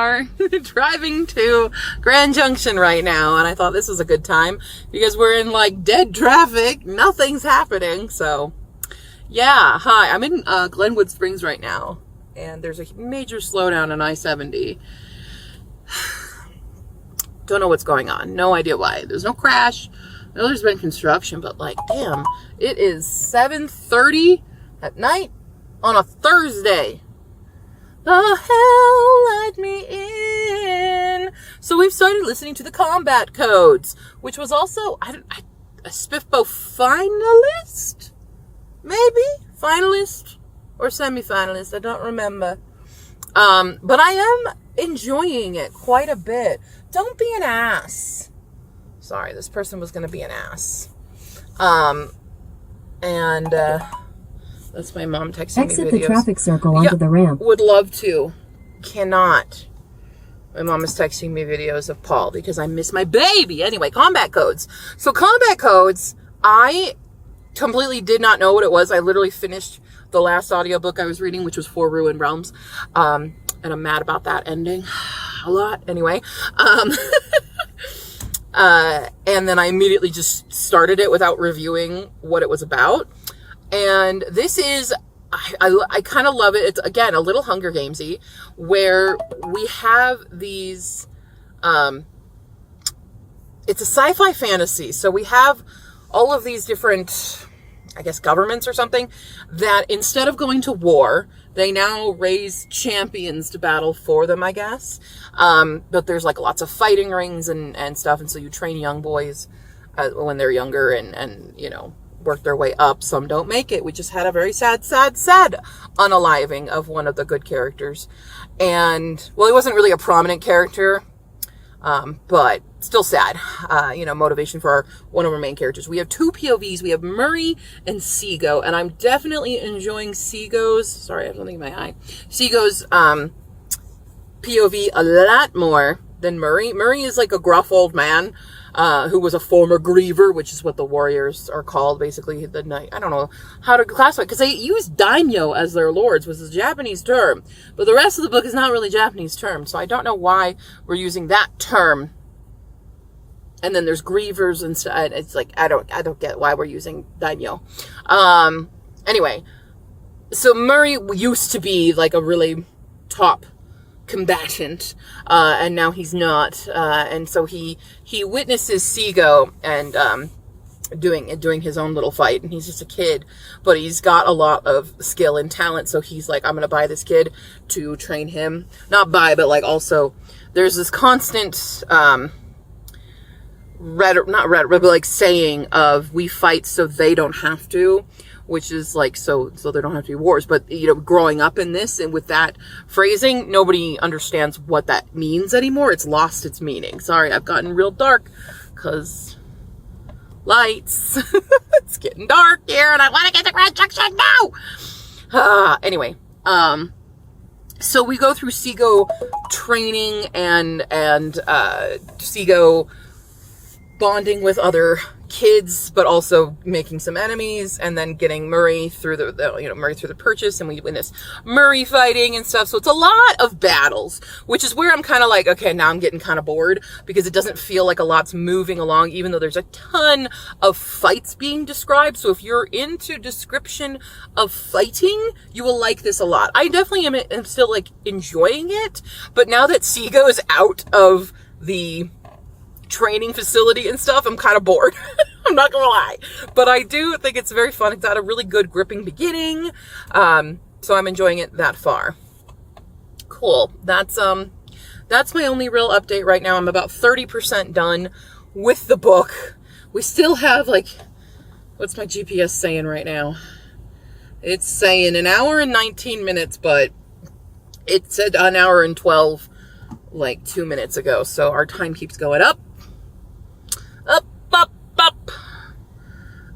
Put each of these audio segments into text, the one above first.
car driving to Grand Junction right now, and I thought this was a good time because we're in like dead traffic. Nothing's happening. So yeah, hi, I'm in Glenwood Springs right now, and there's a major slowdown on I-70. Don't know what's going on. No idea why. There's no crash. I know there's been construction, but like, damn, it is 7:30 at night on a Thursday. The hell let me in. So we've started listening to the Combat Codes, which was also a Spiffbo finalist? Maybe? Finalist? Or semi-finalist? I don't remember. But I am enjoying it quite a bit. Don't be an ass. Sorry, this person was going to be an ass. That's my mom texting me videos. Exit the traffic circle onto the ramp. Would love to. Cannot. My mom is texting me videos of Paul because I miss my baby. Anyway, Combat Codes. So Combat Codes, I completely did not know what it was. I literally finished the last audiobook I was reading, which was For Ruined Realms. And I'm mad about that ending a lot. Anyway. And then I immediately just started it without reviewing what it was about. And this is, I kind of love it. It's, again, a little Hunger Gamesy, where we have these, it's a sci-fi fantasy. So we have all of these different, I guess, governments or something, that instead of going to war, they now raise champions to battle for them, I guess. But there's like lots of fighting rings and stuff. And so you train young boys when they're younger and, you know, work their way up. Some don't make it. We just had a very sad unaliving of one of the good characters. And, well, he wasn't really a prominent character, but still sad. You know, motivation for one of our main characters. We have two POVs. We have Murray and Seago, and I'm definitely enjoying Seago's, sorry, I have something in my eye, Seago's POV a lot more than Murray. Murray is like a gruff old man who was a former griever, which is what the warriors are called, basically. The knight, I don't know how to classify it, because they use daimyo as their lords, was a Japanese term, but the rest of the book is not really Japanese term, so I don't know why we're using that term. And then there's grievers and stuff. It's like, I don't get why we're using daimyo. Anyway, so Murray used to be like a really top combatant, and now he's not. And so he witnesses Seago and doing his own little fight, and he's just a kid, but he's got a lot of skill and talent. So he's like, I'm gonna buy this kid to train him. Not buy, but like also, there's this constant but like saying of, we fight so they don't have to, which is like, so there don't have to be wars. But, you know, growing up in this and with that phrasing, nobody understands what that means anymore. It's lost its meaning. Sorry, I've gotten real dark because lights. It's getting dark here and I want to get to Grand Junction now. Anyway, so we go through Seago training and Seago bonding with other kids, but also making some enemies, and then getting Murray through Murray through the purchase, and we win this Murray fighting and stuff. So it's a lot of battles, which is where I'm kind of like, okay, now I'm getting kind of bored because it doesn't feel like a lot's moving along, even though there's a ton of fights being described. So if you're into description of fighting, you will like this a lot. I definitely am still like enjoying it, but now that Seago is out of the training facility and stuff, I'm kind of bored. I'm not gonna lie, but I do think it's very fun. It's got a really good gripping beginning, so I'm enjoying it that far. Cool. That's my only real update right now. I'm about 30% done with the book. We still have like, what's my GPS saying right now? It's saying an hour and 19 minutes, but it said an hour and 12 like 2 minutes ago, so our time keeps going up. Up.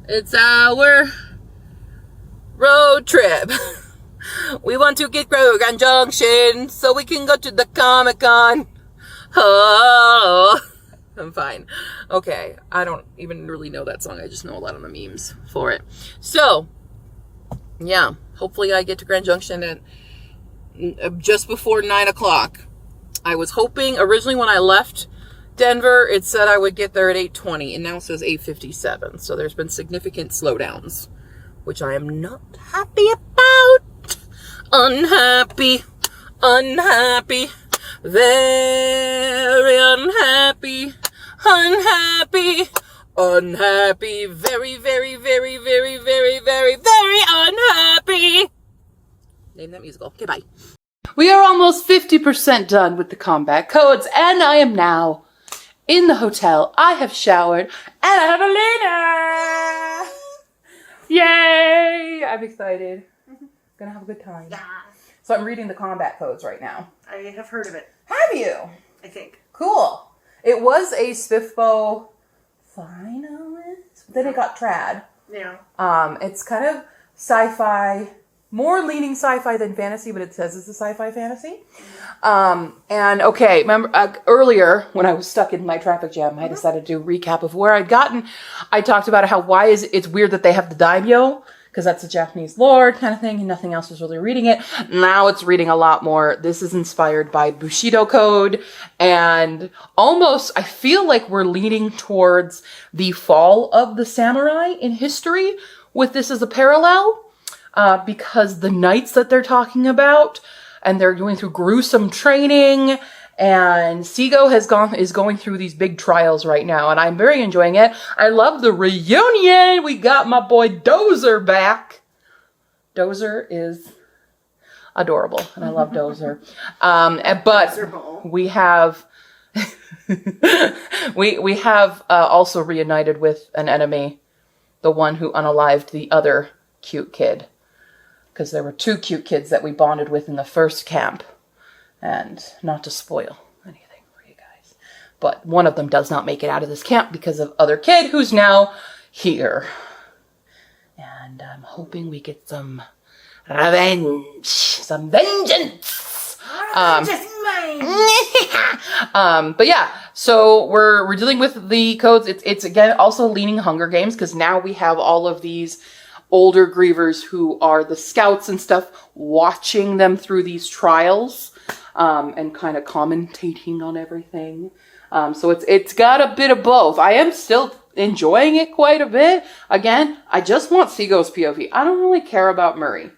It's our road trip. We want to get to Grand Junction so we can go to the Comic Con. Oh, I'm fine. Okay, I don't even really know that song. I just know a lot of the memes for it. So, yeah, hopefully I get to Grand Junction at just before 9 o'clock. I was hoping, originally when I left Denver, it said I would get there at 8:20, and now it says 8:57. So there's been significant slowdowns, which I am not happy about. Unhappy, unhappy, very unhappy, unhappy, unhappy, very, very, very, very, very, very, very unhappy. Name that musical. Okay, bye. We are almost 50% done with the combat codes, and I am now in the hotel. I have showered, and I have a dinner! Yay! I'm excited. Gonna have a good time. Yeah. So I'm reading the combat codes right now. I have heard of it, Have you? I think. Cool. It was a Spiffbo finalist. Then it got trad. Yeah. It's kind of sci-fi, more leaning sci-fi than fantasy, but it says it's a sci-fi fantasy. And okay, remember earlier when I was stuck in my traffic jam, I decided to do a recap of where I'd gotten. I talked about how it's weird that they have the daimyo, because that's a Japanese lord kind of thing, and nothing else was really reading it. Now it's reading a lot more. This is inspired by Bushido Code, and almost, I feel like we're leaning towards the fall of the samurai in history with this as a parallel, because the knights that they're talking about, and they're going through gruesome training, and Seigo is going through these big trials right now, and I'm very enjoying it. I love the reunion. We got my boy Dozer back. Dozer is adorable, and I love Dozer. But we have we have also reunited with an enemy, the one who unalived the other cute kid, because there were two cute kids that we bonded with in the first camp. And not to spoil anything for you guys, but one of them does not make it out of this camp because of other kid who's now here. And I'm hoping we get some revenge, some vengeance. But yeah, so we're dealing with the codes. It's again also leaning Hunger Games, because now we have all of these older grievers who are the scouts and stuff, watching them through these trials. And kind of commentating on everything. So it's got a bit of both. I am still enjoying it quite a bit. Again, I just want Seigo's POV. I don't really care about Murray.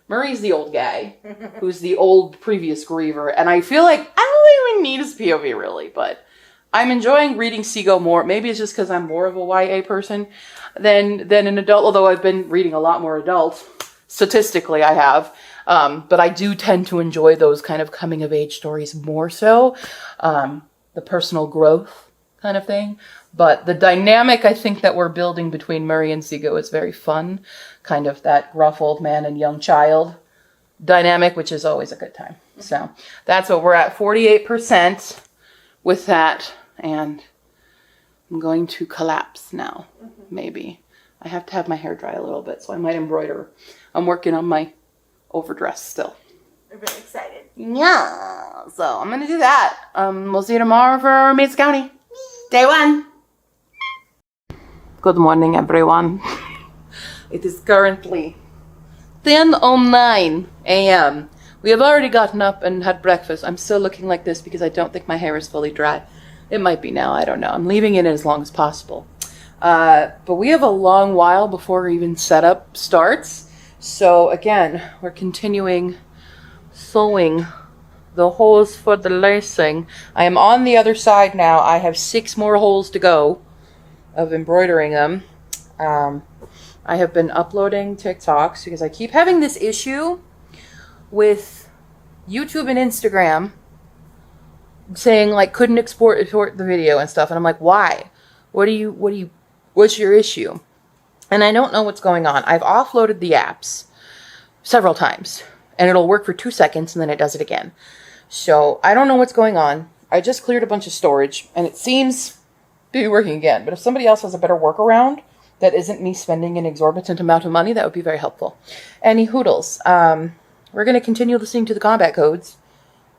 Murray's the old guy, who's the old previous griever, and I feel like I don't even need his POV really, but I'm enjoying reading Seigo more. Maybe it's just because I'm more of a YA person than an adult, although I've been reading a lot more adult. Statistically, I have. But I do tend to enjoy those kind of coming of age stories more so. The personal growth kind of thing. But the dynamic I think that we're building between Murray and Seigo is very fun. Kind of that gruff old man and young child dynamic, which is always a good time. So that's what we're at, 48% with that. And I'm going to collapse now, maybe. I have to have my hair dry a little bit, so I might embroider. I'm working on my overdress still. I'm very excited. Yeah, so I'm gonna do that. We'll see you tomorrow for Mesa County. Day 1. Good morning, everyone. It is currently 10:09 a.m. We have already gotten up and had breakfast. I'm still looking like this because I don't think my hair is fully dry. It might be now, I don't know. I'm leaving it as long as possible. But we have a long while before even setup starts. So again, we're continuing sewing the holes for the lacing. I am on the other side now. I have 6 more holes to go of embroidering them. I have been uploading TikToks because I keep having this issue with YouTube and Instagram saying like couldn't export the video and stuff. And I'm like, why? What's your issue? And I don't know what's going on. I've offloaded the apps several times and it'll work for 2 seconds and then it does it again. So I don't know what's going on. I just cleared a bunch of storage and it seems to be working again. But if somebody else has a better workaround that isn't me spending an exorbitant amount of money, that would be very helpful. Any hoodles. We're going to continue listening to the combat codes.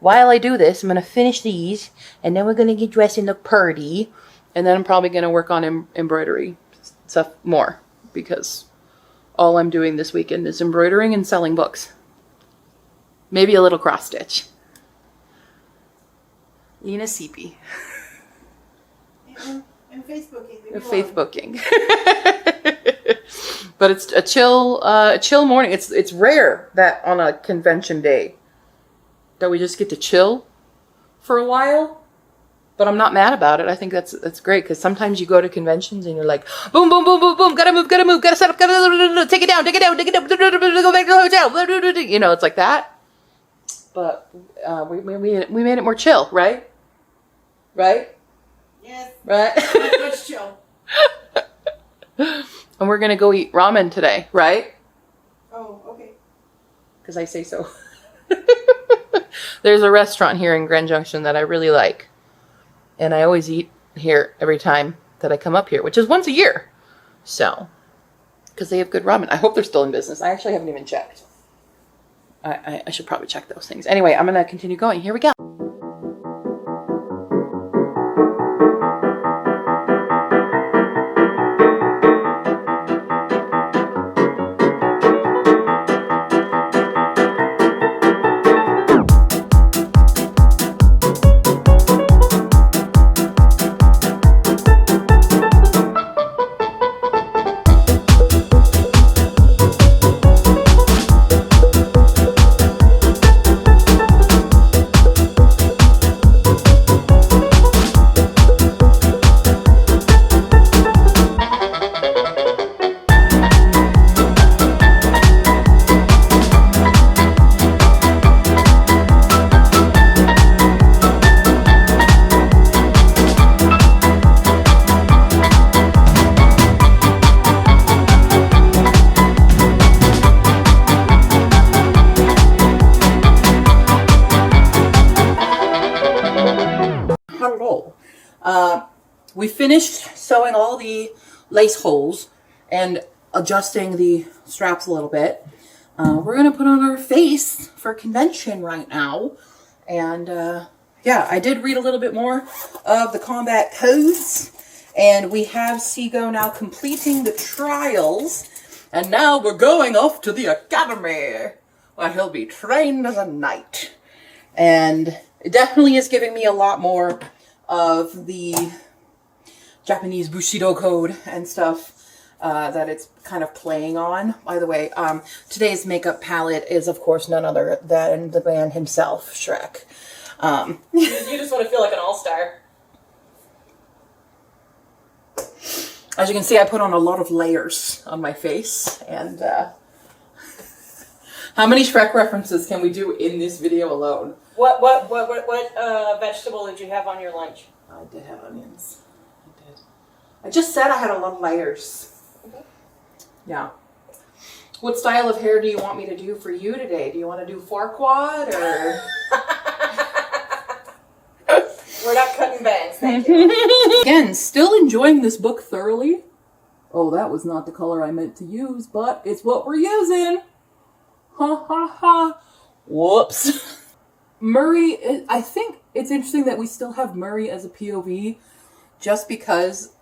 While I do this, I'm going to finish these and then we're going to get dressed and look purty. And then I'm probably going to work on embroidery stuff more because all I'm doing this weekend is embroidering and selling books. Maybe a little cross stitch. Lena Seepy. And Facebooking. Faithbooking. But it's a chill morning. It's rare that on a convention day that we just get to chill for a while. But I'm not mad about it. I think that's great, because sometimes you go to conventions and you're like, boom, boom, boom, boom, boom, gotta move, gotta set up, gotta take it down, go back to the hotel. You know, it's like that. But we made it more chill, right? Right? Yes. Right? Much chill. And we're gonna go eat ramen today, right? Oh, okay. Because I say so. There's a restaurant here in Grand Junction that I really like. And I always eat here every time that I come up here, which is once a year. So, because they have good ramen. I hope they're still in business. I actually haven't even checked. I should probably check those things. Anyway, I'm going to continue going. Here we go. We finished sewing all the lace holes and adjusting the straps a little bit. We're going to put on our face for convention right now. And yeah, I did read a little bit more of the combat codes. And we have Seago now completing the trials. And now we're going off to the academy, where he'll be trained as a knight. And it definitely is giving me a lot more of the Japanese Bushido code and stuff that it's kind of playing on. By the way, today's makeup palette is, of course, none other than the man himself, Shrek. You just want to feel like an all-star. As you can see, I put on a lot of layers on my face. And how many Shrek references can we do in this video alone? What vegetable did you have on your lunch? I did have onions. I did. I just said I had a lot of layers. Okay. Yeah. What style of hair do you want me to do for you today? Do you want to do Farquaad or? We're not cutting bangs, thank you. Again, still enjoying this book thoroughly. Oh, that was not the color I meant to use, but it's what we're using. Ha ha ha. Whoops. Murray, I think it's interesting that we still have Murray as a POV, just because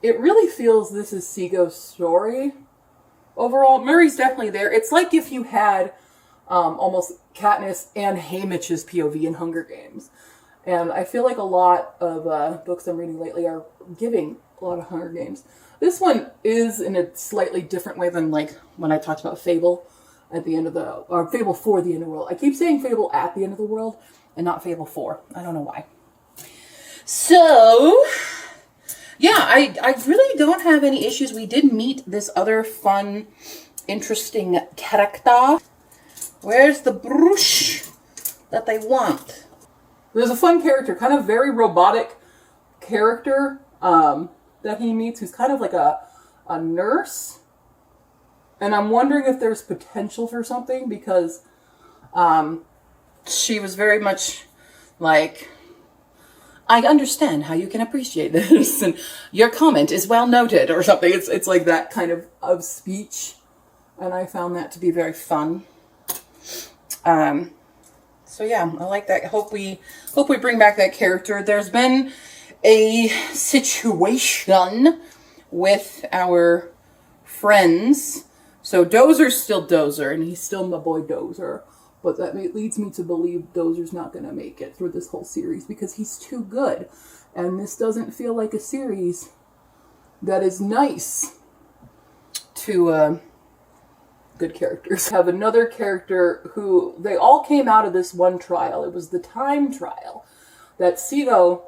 it really feels this is Seago's story. Overall, Murray's definitely there. It's like if you had almost Katniss and Haymitch's POV in Hunger Games. And I feel like a lot of books I'm reading lately are giving a lot of Hunger Games. This one is in a slightly different way than like when I talked about Fable at the end of the, or Fable for the end of the world. I keep saying Fable at the end of the world and not Fable 4. I don't know why. So, yeah, I really don't have any issues. We did meet this other fun, interesting character. Where's the brush that they want? There's a fun character, kind of very robotic character that he meets, who's kind of like a nurse. And I'm wondering if there's potential for something, because she was very much like, I understand how you can appreciate this, and your comment is well noted, or something. It's like that kind of speech, and I found that to be very fun. So yeah, I like that. Hope we bring back that character. There's been a situation with our friends. So Dozer's still Dozer, and he's still my boy Dozer. But that leads me to believe Dozer's not going to make it through this whole series because he's too good. And this doesn't feel like a series that is nice to good characters. Have another character who, they all came out of this one trial. It was the time trial that Seago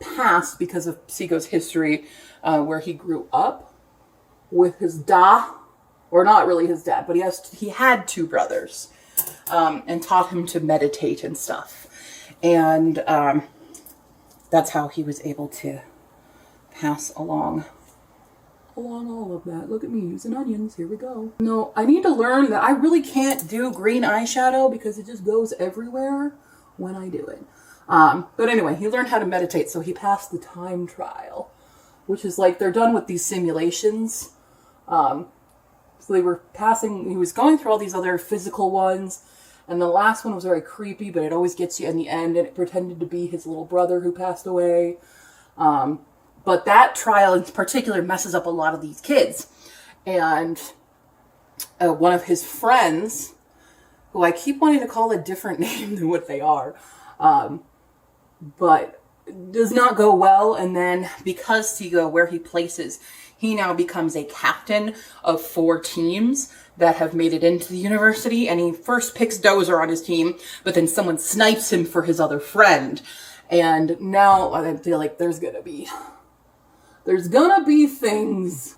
passed because of Seago's history, where he grew up with his or not really his dad, but he had two brothers, and taught him to meditate and stuff. And that's how he was able to pass along all of that. Look at me using onions. Here we go. No, I need to learn that I really can't do green eyeshadow because it just goes everywhere when I do it. But anyway, he learned how to meditate, so he passed the time trial, which is like they're done with these simulations. So they were passing, he was going through all these other physical ones, and the last one was very creepy, but it always gets you in the end, and it pretended to be his little brother who passed away. But that trial in particular messes up a lot of these kids. And one of his friends, who I keep wanting to call a different name than what they are, but does not go well. And then because Seago, where he places, he now becomes a captain of 4 teams that have made it into the university. And he first picks Dozer on his team, but then someone snipes him for his other friend. And now I feel like there's gonna be things.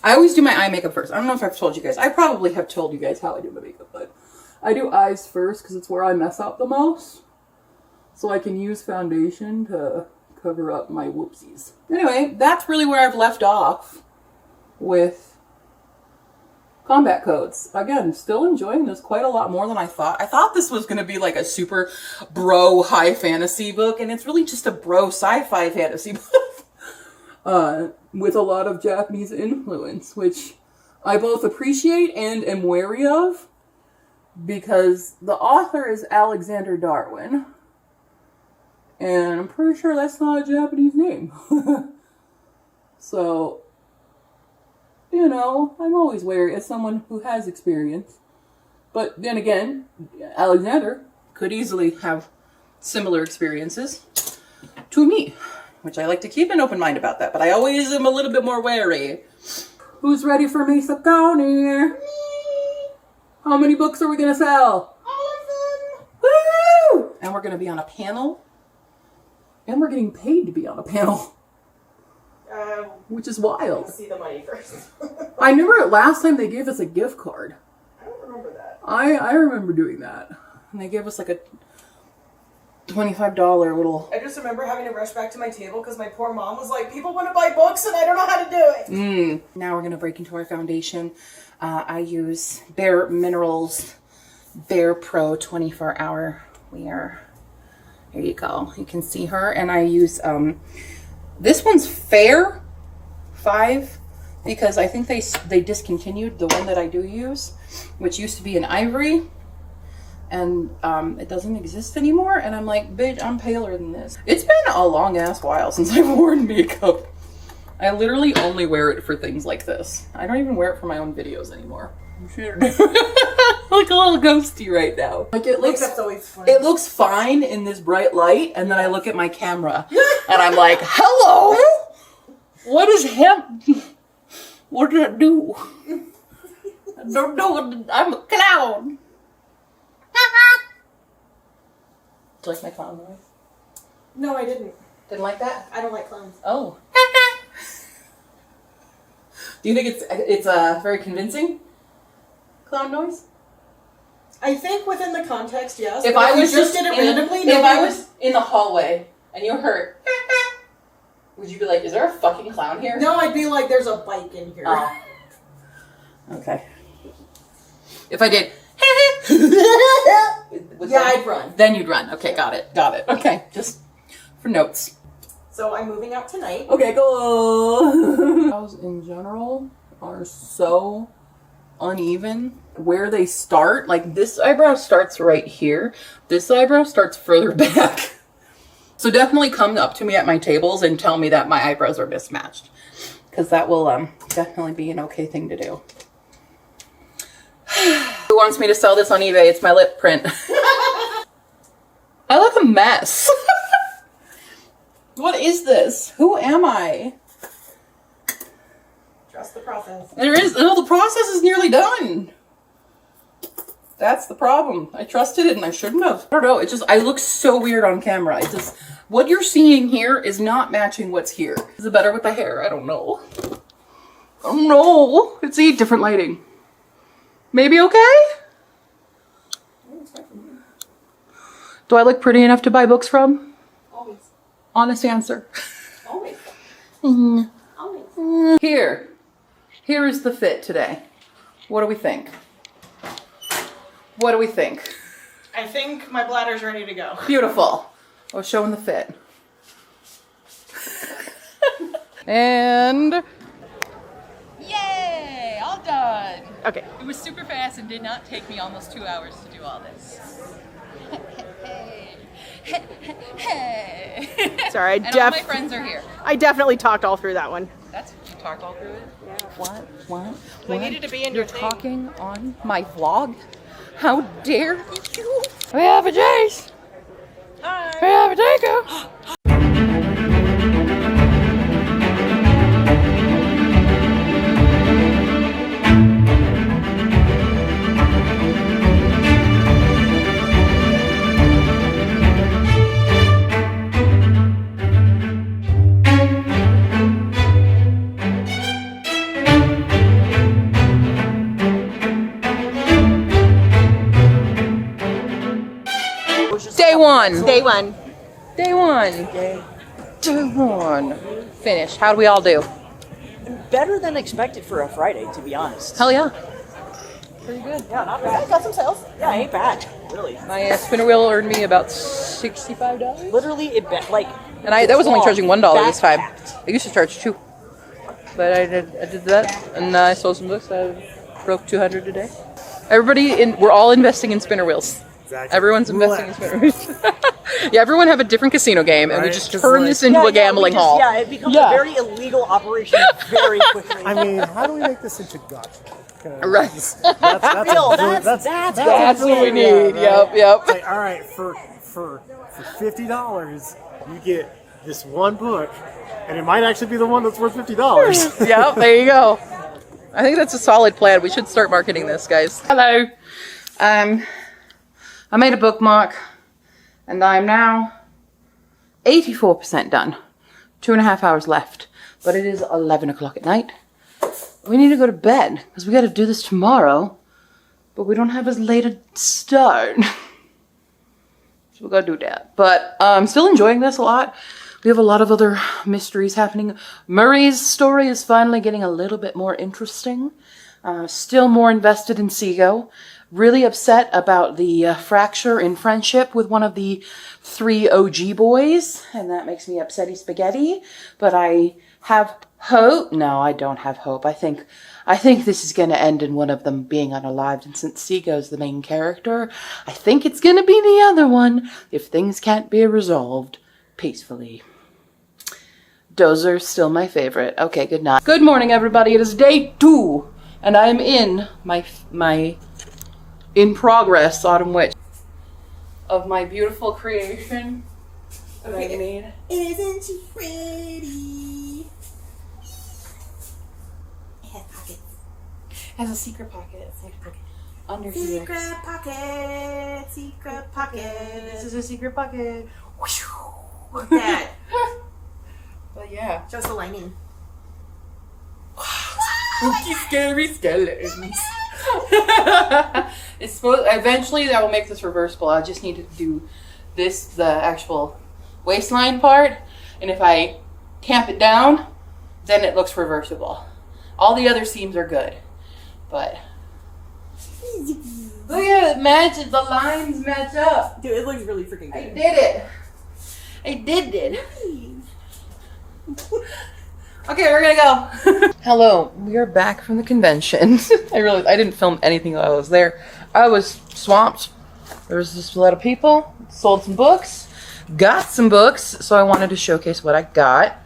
I always do my eye makeup first. I don't know if I've told you guys. I probably have told you guys how I do my makeup, but I do eyes first because it's where I mess up the most. So I can use foundation to cover up my whoopsies. Anyway, that's really where I've left off with combat codes. Again, still enjoying this quite a lot more than I thought. I thought this was going to be like a super bro high fantasy book, and it's really just a bro sci-fi fantasy book. With a lot of Japanese influence, which I both appreciate and am wary of, because the author is Alexander Darwin, and I'm pretty sure that's not a Japanese name. So, you know, I'm always wary as someone who has experience. But then again, Alexander could easily have similar experiences to me, which I like to keep an open mind about that, but I always am a little bit more wary. Who's ready for Mesa County? Me. How many books are we going to sell? All of them. Woo! And we're going to be on a panel. And we're getting paid to be on a panel. Which is wild. Let's see the money first. I remember last time they gave us a gift card. I don't remember that. I remember doing that. And they gave us like a $25 little... I just remember having to rush back to my table because my poor mom was like, people want to buy books and I don't know how to do it. Now we're going to break into our foundation. I use Bare Minerals Bare Pro 24-hour wear. There you go. You can see her. And I use, this one's Fair 5 because I think they discontinued the one that I do use, which used to be an ivory. And it doesn't exist anymore, and I'm like, bitch, I'm paler than this. It's been a long ass while since I've worn makeup. I literally only wear it for things like this. I don't even wear it for my own videos anymore. Like a little ghosty right now. Like it looks, Makeup's always fun. it looks fine in this bright light, and then I look at my camera, and I'm like, hello? What is hemp? What did it do? I don't know. I'm a clown. Do you like my clown noise? No, I didn't. Didn't like that? I don't like clowns. Oh. Do you think it's very convincing? Clown noise? I think within the context, yes. If But I was you just did it in, randomly, if no I one- was in the hallway and you heard, would you be like, is there a fucking clown here? No, I'd be like, there's a bike in here. Oh. Okay. If I did, Yeah, I'd run. Then you'd run. Okay, got it. Okay, just for notes. So I'm moving out tonight. Okay, cool. Eyebrows in general are so uneven. Where they start, like this eyebrow starts right here. This eyebrow starts further back. So definitely come up to me at my tables and tell me that my eyebrows are mismatched, because that will definitely be an okay thing to do. Who wants me to sell this on eBay? It's my lip print. I look a mess. What is this? Who am I? Trust the process. The process is nearly done. That's the problem. I trusted it and I shouldn't have. I don't know, I look so weird on camera. What you're seeing here is not matching what's here. Is it better with the hair? I don't know. Oh no, it's a different lighting. Maybe okay? Do I look pretty enough to buy books from? Always. Honest answer. Always. Always. Here is the fit today. What do we think? What do we think? I think my bladder's ready to go. Beautiful. I was showing the fit. And yay! All done. Okay. It was super fast and did not take me almost 2 hours to do all this. Hey. Sorry, And all my friends are here. I definitely talked all through that one. That's you talked all through it. Yeah. What? I needed to be in You're your thing. talking on my vlog? How dare you? We have a Jace. Hi. We have a Daco. Day one. Day one. Day one. Day one. Finished. How do we all do? Better than expected for a Friday, to be honest. Hell yeah. Pretty good. Yeah, not bad. Got some sales. Yeah, ain't bad. Really. My spinner wheel earned me about $65. Literally, like. And that was only charging $1 this time. Backpacked. I used to charge $2. But I did that, and I sold some books. I broke 200 a day. We're all investing in spinner wheels. Exactly. Everyone's investing in spinner wheels. Yeah, everyone have a different casino game, and we Right, just 'cause, turn like- this into a gambling hall. Yeah, it becomes Yeah. a very illegal operation very quickly. I mean, how do we make this into gotcha? Right. That's Real, a- That's what we yeah, need. right. Yep. It's like, all right, for $50, you get this one book, and it might actually be the one that's worth $50. Yep, there you go. I think that's a solid plan. We should start marketing this, guys. Hello. I made a bookmark, and I'm now 84% done. 2.5 hours left, but it is 11 o'clock at night. We need to go to bed, because we got to do this tomorrow, but we don't have as late a start. So we got to do that. But I'm still enjoying this a lot. We have a lot of other mysteries happening. Murray's story is finally getting a little bit more interesting. Still more invested in Seago. Really upset about the fracture in friendship with one of the 3 OG boys. And that makes me upsetty spaghetti. But I have hope. No, I don't have hope. I think this is going to end in one of them being unalived. And since Seago's the main character, I think it's going to be the other one if things can't be resolved peacefully. Dozer's still my favorite. Okay, good night. Good morning, everybody. It is day 2, and I am in my in progress autumn witch of my beautiful creation that I made. Isn't she pretty? It has pockets. Has a secret pocket. Under here. Secret pocket. Secret pocket. This is a secret pocket. What's that? But yeah. Show us the lining. Spooky, scary skeletons. It's supposed. Eventually, I will make this reversible. I just need to do this, the actual waistline part, and if I tamp it down, then it looks reversible. All the other seams are good, but look at it, matches. The lines match up. Dude, it looks really freaking I good. did it. I did it. Okay, we're gonna go. Hello, we are back from the convention. I didn't film anything while I was there. I was swamped. There was just a lot of people. Sold some books. Got some books, so I wanted to showcase what I got.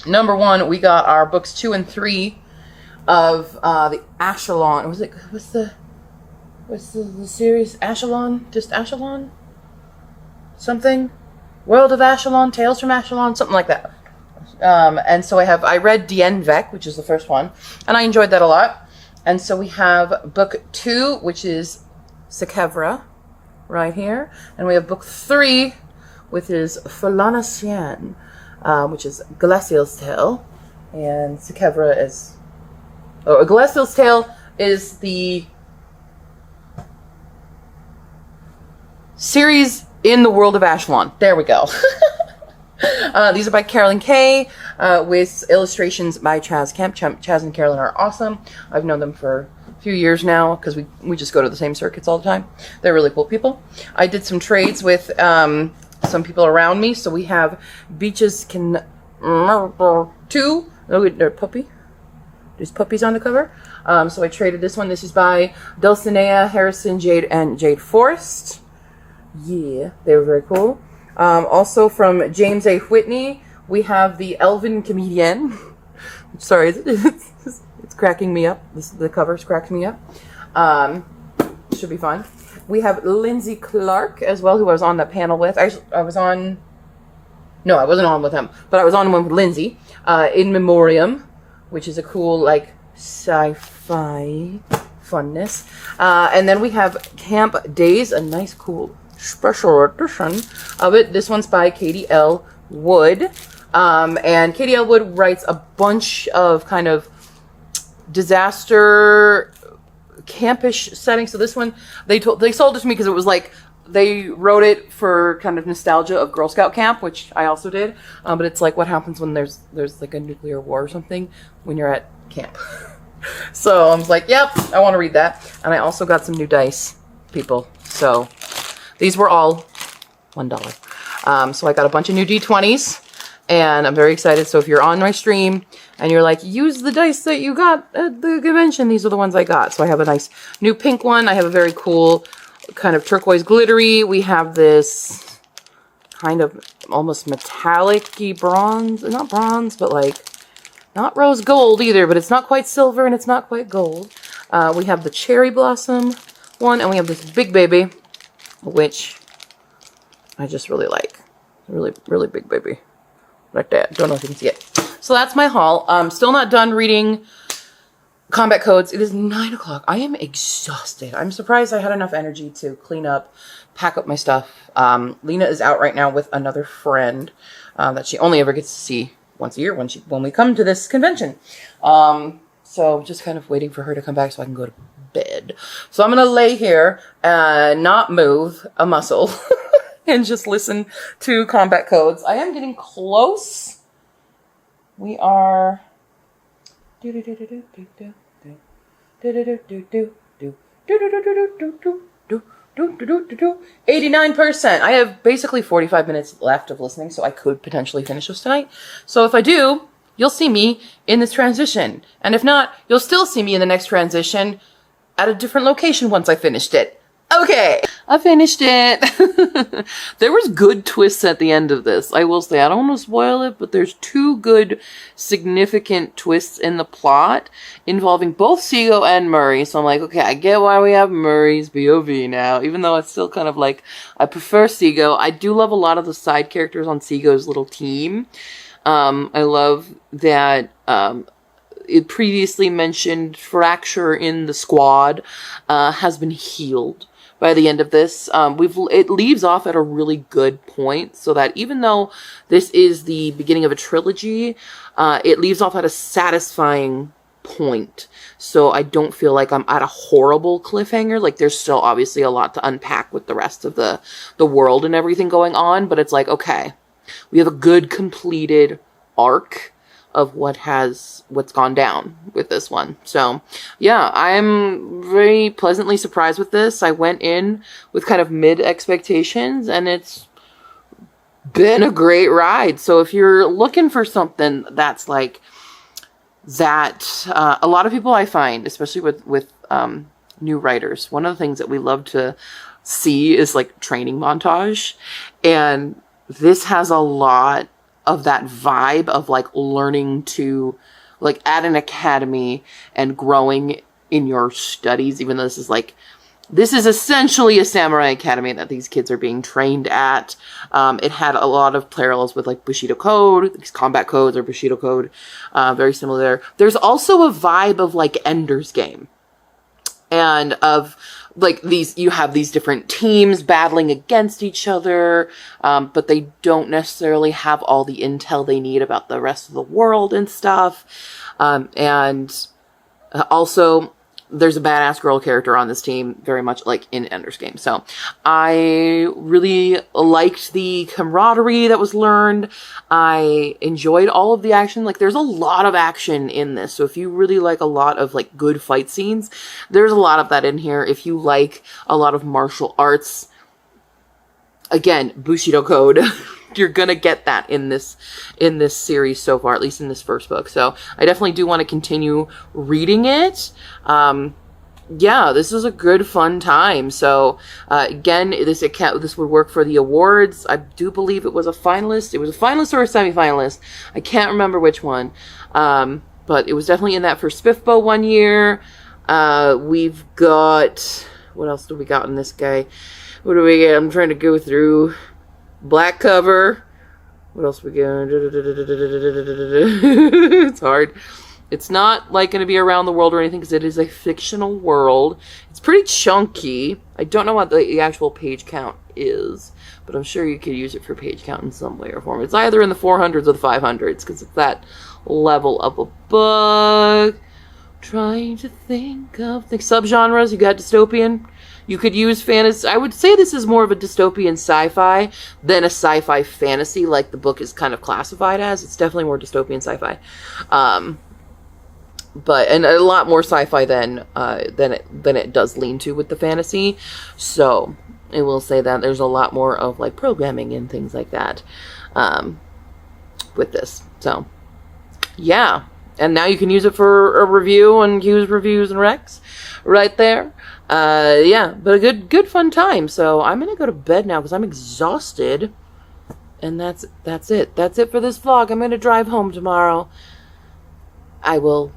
Number 1, we got our books 2 and 3 of the Echelon. What what's the series? Ashelon? Just Ashelon? Something? World of Ashelon? Tales from Ashelon? Something like that. And so I read Dien Vec, which is the first one, and I enjoyed that a lot. And so we have book 2, which is Sekevra, right here. And we have book 3, which is Felanasian, which is Glacial's Tale. And Sekevra is... Oh, Glacial's Tale is the series in the world of Ashelon. There we go. These are by Carolyn Kay, with illustrations by Chaz Kemp. Chaz and Carolyn are awesome. I've known them for a few years now because we just go to the same circuits all the time. They're really cool people. I did some trades with some people around me. So we have Beaches Can 2. Look at their puppy. There's puppies on the cover. So I traded this one. This is by Dulcinea Harrison, Jade, and Jade Forrest. Yeah, they were very cool. Also from James A. Whitney, we have the Elven Comedian. Sorry, it's cracking me up. The cover's cracking me up. Should be fun. We have Lindsay Clark as well, who I was on that panel with. I was on... No, I wasn't on with him, but I was on one with Lindsay. In Memoriam, which is a cool, like, sci-fi funness. And then we have Camp Days, a nice, cool special edition of it. This one's by Katie L. Wood. And Katie L. Wood writes a bunch of kind of disaster campish settings. So this one, they sold it to me because it was like, they wrote it for kind of nostalgia of Girl Scout camp, which I also did. But it's like what happens when there's like a nuclear war or something when you're at camp. So I was like, yep, I want to read that. And I also got some new dice, people. So these were all $1. So I got a bunch of new D20s, and I'm very excited. So if you're on my stream and you're like, use the dice that you got at the convention, these are the ones I got. So I have a nice new pink one. I have a very cool kind of turquoise glittery. We have this kind of almost metallic-y bronze. Not bronze, but like, not rose gold either, but it's not quite silver and it's not quite gold. We have the cherry blossom one, and we have this big baby, which I just really like. Really, really big baby. Like that. Don't know if you can see it. So that's my haul. I'm still not done reading Combat Codes. It is 9 o'clock. I am exhausted. I'm surprised I had enough energy to clean up, pack up my stuff. Lena is out right now with another friend that she only ever gets to see once a year when we come to this convention. So just kind of waiting for her to come back so I can go to bed. So I'm going to lay here and not move a muscle and just listen to Combat Codes. I am getting close. We are 89%. I have basically 45 minutes left of listening, so I could potentially finish this tonight. So if I do, you'll see me in this transition. And if not, you'll still see me in the next transition at a different location once I finished it. Okay, I finished it. There was good twists at the end of this. I will say, I don't want to spoil it, but there's 2 good significant twists in the plot involving both Seago and Murray. So I'm like, okay, I get why we have Murray's POV now, even though it's still kind of like, I prefer Seago. I do love a lot of the side characters on Seago's little team. I love that, it previously mentioned fracture in the squad, has been healed by the end of this. It leaves off at a really good point, so that even though this is the beginning of a trilogy, it leaves off at a satisfying point. So I don't feel like I'm at a horrible cliffhanger. Like, there's still obviously a lot to unpack with the rest of the world and everything going on, but it's like, okay, we have a good completed arc of what's gone down with this one. So yeah, I'm very pleasantly surprised with this. I went in with kind of mid expectations, and it's been a great ride. So if you're looking for something that's like that, a lot of people I find, especially with new writers, one of the things that we love to see is like training montage, and this has a lot of that vibe of like learning to like at an academy and growing in your studies, even though this is like This is essentially a samurai academy that these kids are being trained at. It had a lot of parallels with like Bushido Code, these combat codes or Bushido Code, very similar there. There's also a vibe of like Ender's Game, and of like you have these different teams battling against each other, but they don't necessarily have all the intel they need about the rest of the world and stuff. And also, there's a badass girl character on this team, very much like in Ender's Game. So I really liked the camaraderie that was learned. I enjoyed all of the action. Like, there's a lot of action in this. So if you really like a lot of like good fight scenes, there's a lot of that in here. If you like a lot of martial arts, again, Bushido Code, you're gonna get that in this series so far, at least in this first book. So I definitely do want to continue reading it. Yeah, this is a good fun time. So again, this would work for the awards. I do believe it was a finalist. It was a finalist or a semi-finalist. I can't remember which one. But it was definitely in that for SPIFBO one year. We've got, what else do we got in this guy? What do we get? I'm trying to go through. Black cover. What else we got? It's hard. It's not like going to be around the world or anything because it is a fictional world. It's pretty chunky. I don't know what the actual page count is, but I'm sure you could use it for page count in some way or form. It's either in the 400s or the 500s because it's that level of a book. Trying to think of the subgenres. You got dystopian. You could use fantasy. I would say this is more of a dystopian sci-fi than a sci-fi fantasy, like the book is kind of classified as. It's definitely more dystopian sci-fi, and a lot more sci-fi than it does lean to with the fantasy. So I will say that there's a lot more of like programming and things like that with this. So yeah, and now you can use it for a review and use reviews and recs right there. Yeah, but a good fun time. So I'm gonna go to bed now because I'm exhausted. And that's it. That's it for this vlog. I'm gonna drive home tomorrow. I will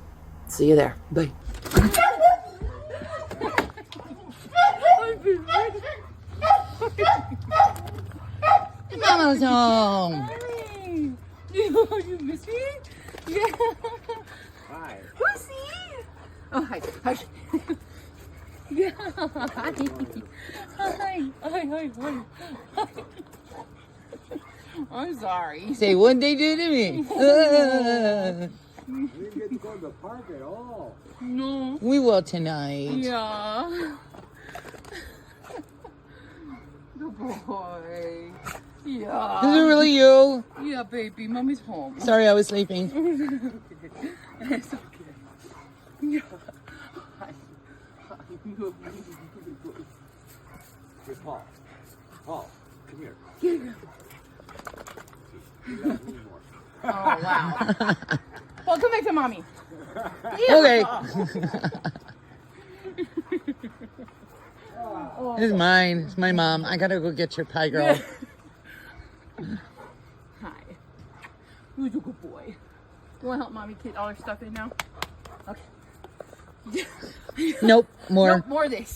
see you there. Bye. Mama's home. You miss me? Yeah. Hi. Who's he? Oh, hi. Hi. Yeah. Hi. Hi. I'm sorry. Say what they did to me. We didn't get to go to the park at all. No. We will tonight. Yeah. Good boy. Yeah. Is it really you? Yeah, baby. Mommy's home. Sorry, I was sleeping. It's okay. Yeah. Here's Paul. Paul, come here. Oh, wow. Well, come back to mommy. Okay. It's mine. It's my mom. I gotta go get your pie, girl. Hi. Who's a good boy? You want to help mommy get all her stuff in now? Okay. Nope. More. Nope, more of this.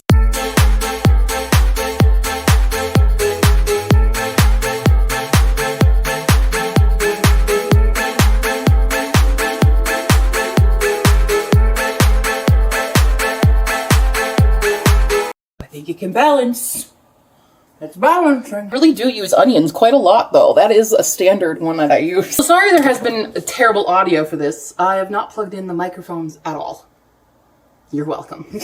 I think it can balance. It's balancing. I really do use onions quite a lot, though. That is a standard one that I use. Sorry there has been a terrible audio for this. I have not plugged in the microphones at all. You're welcome.